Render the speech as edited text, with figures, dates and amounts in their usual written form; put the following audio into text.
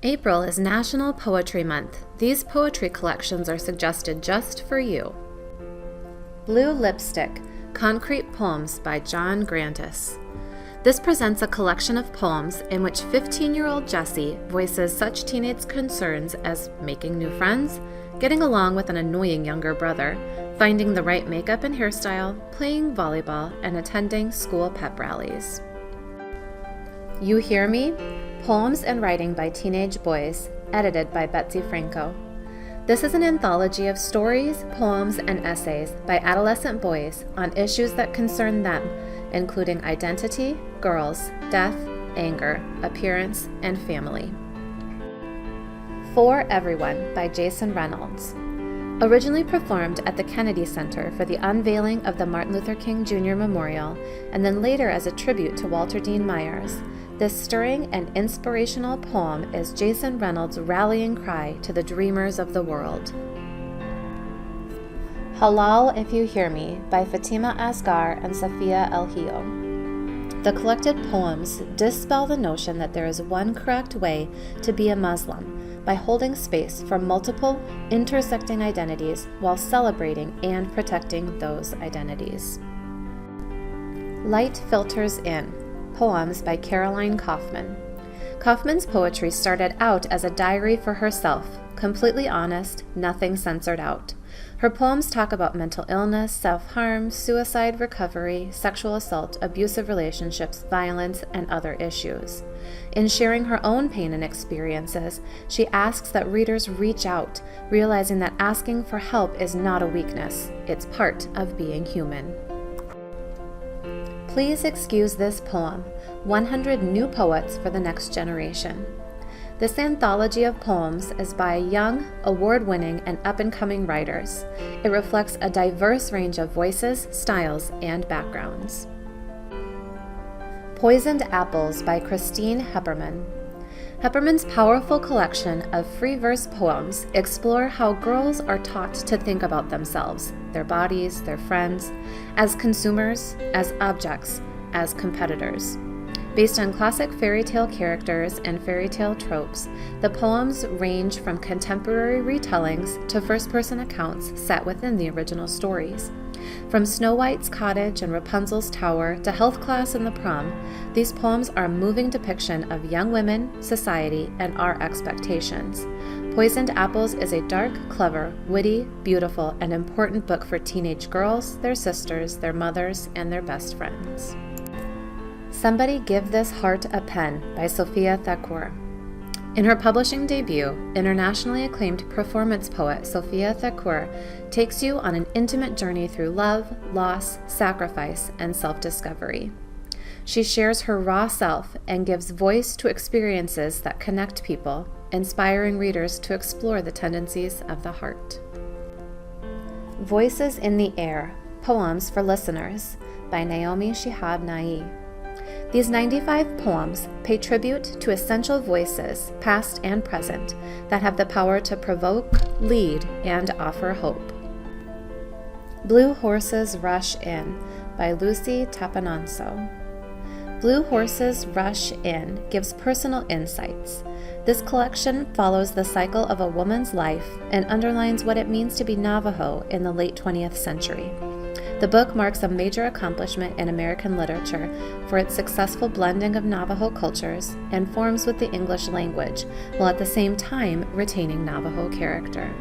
April is National Poetry Month. These poetry collections are suggested just for you. Blue Lipstick, Concrete Poems by John Grantis. This presents a collection of poems in which 15-year-old Jessie voices such teenage concerns as making new friends, getting along with an annoying younger brother, finding the right makeup and hairstyle, playing volleyball, and attending school pep rallies. You Hear Me? Poems and Writing by Teenage Boys, edited by Betsy Franco. This is an anthology of stories, poems, and essays by adolescent boys on issues that concern them, including identity, girls, death, anger, appearance, and family. For Everyone by Jason Reynolds. Originally performed at the Kennedy Center for the unveiling of the Martin Luther King Jr. Memorial, and then later as a tribute to Walter Dean Myers, this stirring and inspirational poem is Jason Reynolds' rallying cry to the dreamers of the world. Halal If You Hear Me by Fatima Asghar and Safia El Hio. The collected poems dispel the notion that there is one correct way to be a Muslim by holding space for multiple, intersecting identities while celebrating and protecting those identities. Light Filters In. Poems by Caroline Kaufman. Kaufman's poetry started out as a diary for herself, completely honest, nothing censored out. Her poems talk about mental illness, self-harm, suicide recovery, sexual assault, abusive relationships, violence, and other issues. In sharing her own pain and experiences, she asks that readers reach out, realizing that asking for help is not a weakness, it's part of being human. Please excuse this poem, 100 New Poets for the Next Generation. This anthology of poems is by young, award-winning, and up-and-coming writers. It reflects a diverse range of voices, styles, and backgrounds. Poisoned Apples by Christine Heppermann. Heppermann's powerful collection of free verse poems explore how girls are taught to think about themselves, their bodies, their friends, as consumers, as objects, as competitors. Based on classic fairy tale characters and fairy tale tropes, the poems range from contemporary retellings to first-person accounts set within the original stories. From Snow White's cottage and Rapunzel's tower to health class and the prom, these poems are a moving depiction of young women, society, and our expectations. Poisoned Apples is a dark, clever, witty, beautiful, and important book for teenage girls, their sisters, their mothers, and their best friends. Somebody Give This Heart a Pen by Sophia Thakur. In her publishing debut, internationally acclaimed performance poet Sophia Thakur takes you on an intimate journey through love, loss, sacrifice, and self-discovery. She shares her raw self and gives voice to experiences that connect people, inspiring readers to explore the tendencies of the heart. Voices in the Air, Poems for Listeners by Naomi Shihab Nye. These 95 poems pay tribute to essential voices, past and present, that have the power to provoke, lead, and offer hope. Blue Horses Rush In by Lucy Tapanonso. Blue Horses Rush In gives personal insights. This collection follows the cycle of a woman's life and underlines what it means to be Navajo in the late 20th century. The book marks a major accomplishment in American literature for its successful blending of Navajo cultures and forms with the English language, while at the same time retaining Navajo character.